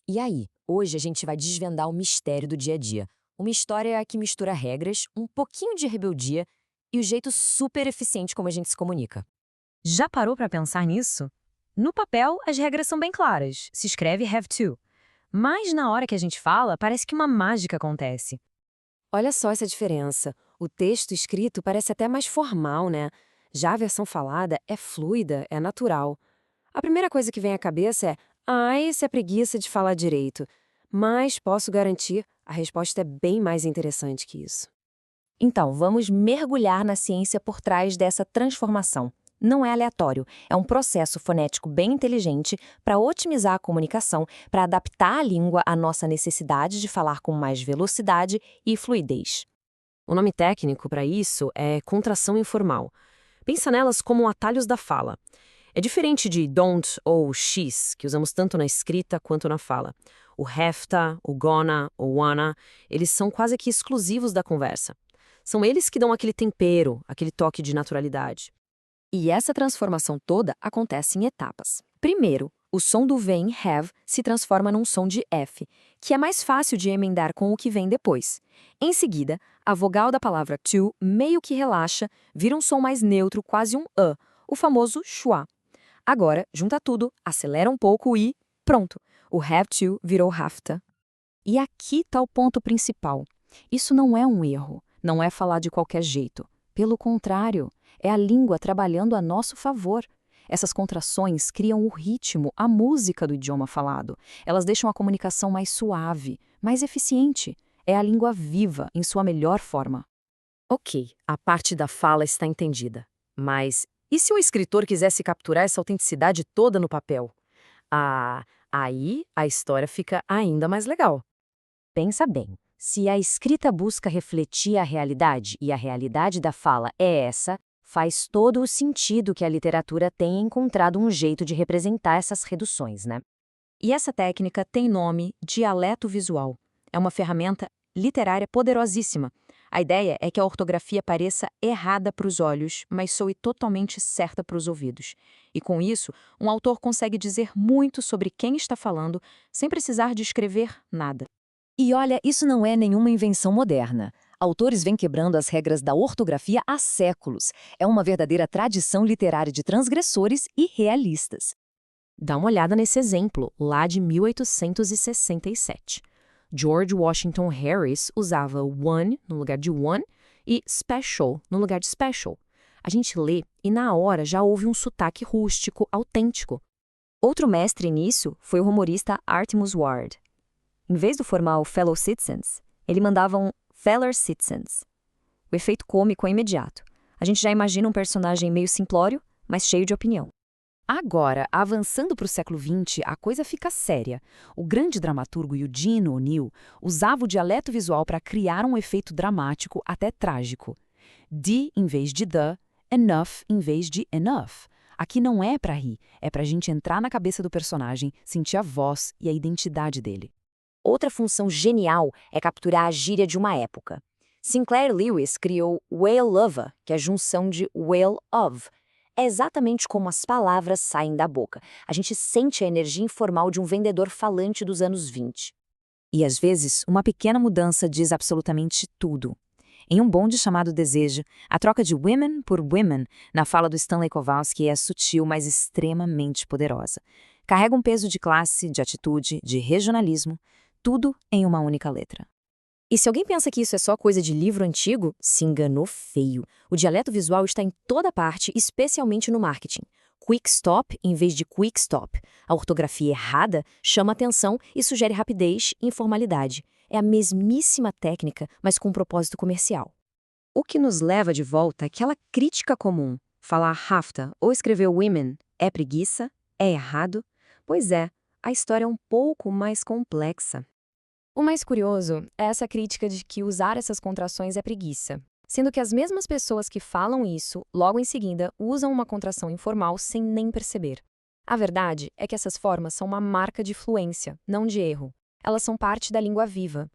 E aí, hoje a gente vai desvendar o mistério do dia a dia. Uma história que mistura regras, um pouquinho de rebeldia e o jeito super eficiente como a gente se comunica. Já parou para pensar nisso? No papel, as regras são bem claras. Se escreve have to. Mas na hora que a gente fala, parece que uma mágica acontece. Olha só essa diferença. O texto escrito parece até mais formal, né? Já a versão falada é fluida, é natural. A primeira coisa que vem à cabeça é: ai, se é preguiça de falar direito. Mas posso garantir, a resposta é bem mais interessante que isso. Então, vamos mergulhar na ciência por trás dessa transformação. Não é aleatório, é um processo fonético bem inteligente para otimizar a comunicação, para adaptar a língua à nossa necessidade de falar com mais velocidade e fluidez. O nome técnico para isso é contração informal. Pensa nelas como atalhos da fala. É diferente de don't ou x, que usamos tanto na escrita quanto na fala. O have to, o gonna, o wanna, eles são quase que exclusivos da conversa. São eles que dão aquele tempero, aquele toque de naturalidade. E essa transformação toda acontece em etapas. Primeiro, o som do V em have se transforma num som de F, que é mais fácil de emendar com o que vem depois. Em seguida, a vogal da palavra to meio que relaxa, vira um som mais neutro, quase um o famoso schwa. Agora, junta tudo, acelera um pouco e pronto! O have to virou have to. E aqui está o ponto principal. Isso não é um erro, não é falar de qualquer jeito. Pelo contrário, é a língua trabalhando a nosso favor. Essas contrações criam o ritmo, a música do idioma falado. Elas deixam a comunicação mais suave, mais eficiente. É a língua viva, em sua melhor forma. Ok, a parte da fala está entendida. Mas e se o escritor quisesse capturar essa autenticidade toda no papel? Ah, aí a história fica ainda mais legal. Pensa bem, se a escrita busca refletir a realidade e a realidade da fala é essa, faz todo o sentido que a literatura tenha encontrado um jeito de representar essas reduções, né? E essa técnica tem nome dialeto visual. É uma ferramenta literária poderosíssima. A ideia é que a ortografia pareça errada para os olhos, mas soe totalmente certa para os ouvidos. E com isso, um autor consegue dizer muito sobre quem está falando sem precisar de escrever nada. E olha, isso não é nenhuma invenção moderna. Autores vêm quebrando as regras da ortografia há séculos. É uma verdadeira tradição literária de transgressores e realistas. Dá uma olhada nesse exemplo, lá de 1867. George Washington Harris usava one no lugar de one e special no lugar de special. A gente lê e na hora já ouve um sotaque rústico, autêntico. Outro mestre nisso foi o humorista Artemus Ward. Em vez do formal fellow citizens, ele mandava um feller citizens. O efeito cômico é imediato. A gente já imagina um personagem meio simplório, mas cheio de opinião. Agora, avançando para o século XX, a coisa fica séria. O grande dramaturgo Eugene O'Neill usava o dialeto visual para criar um efeito dramático até trágico. De em vez de the, enough em vez de enough. Aqui não é para rir, é para a gente entrar na cabeça do personagem, sentir a voz e a identidade dele. Outra função genial é capturar a gíria de uma época. Sinclair Lewis criou whale lover, que é a junção de whale of. É exatamente como as palavras saem da boca. A gente sente a energia informal de um vendedor falante dos anos 20. E às vezes, uma pequena mudança diz absolutamente tudo. Em Um Bonde Chamado Desejo, a troca de women por women na fala do Stanley Kowalski é sutil, mas extremamente poderosa. Carrega um peso de classe, de atitude, de regionalismo, tudo em uma única letra. E se alguém pensa que isso é só coisa de livro antigo, se enganou feio. O dialeto visual está em toda parte, especialmente no marketing. Quick stop em vez de quick stop. A ortografia errada chama atenção e sugere rapidez e informalidade. É a mesmíssima técnica, mas com um propósito comercial. O que nos leva de volta àquela crítica comum. Falar rafta ou escrever women é preguiça? É errado? Pois é, a história é um pouco mais complexa. O mais curioso é essa crítica de que usar essas contrações é preguiça, sendo que as mesmas pessoas que falam isso, logo em seguida, usam uma contração informal sem nem perceber. A verdade é que essas formas são uma marca de fluência, não de erro. Elas são parte da língua viva.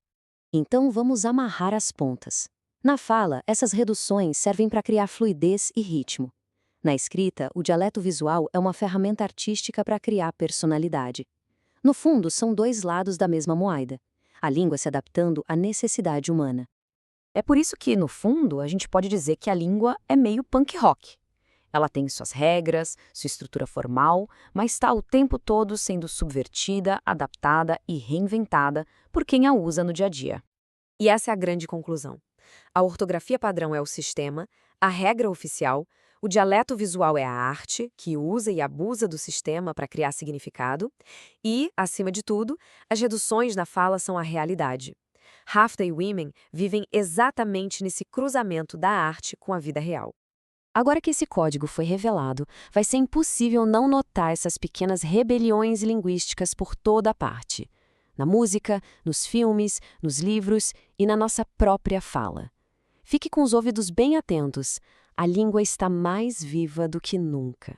Então vamos amarrar as pontas. Na fala, essas reduções servem para criar fluidez e ritmo. Na escrita, o dialeto visual é uma ferramenta artística para criar personalidade. No fundo, são dois lados da mesma moeda. A língua se adaptando à necessidade humana. É por isso que, no fundo, a gente pode dizer que a língua é meio punk rock. Ela tem suas regras, sua estrutura formal, mas está o tempo todo sendo subvertida, adaptada e reinventada por quem a usa no dia a dia. E essa é a grande conclusão. A ortografia padrão é o sistema, a regra oficial, o dialeto visual é a arte, que usa e abusa do sistema para criar significado, e, acima de tudo, as reduções na fala são a realidade. Rafta e Women vivem exatamente nesse cruzamento da arte com a vida real. Agora que esse código foi revelado, vai ser impossível não notar essas pequenas rebeliões linguísticas por toda a parte. Na música, nos filmes, nos livros e na nossa própria fala. Fique com os ouvidos bem atentos. A língua está mais viva do que nunca.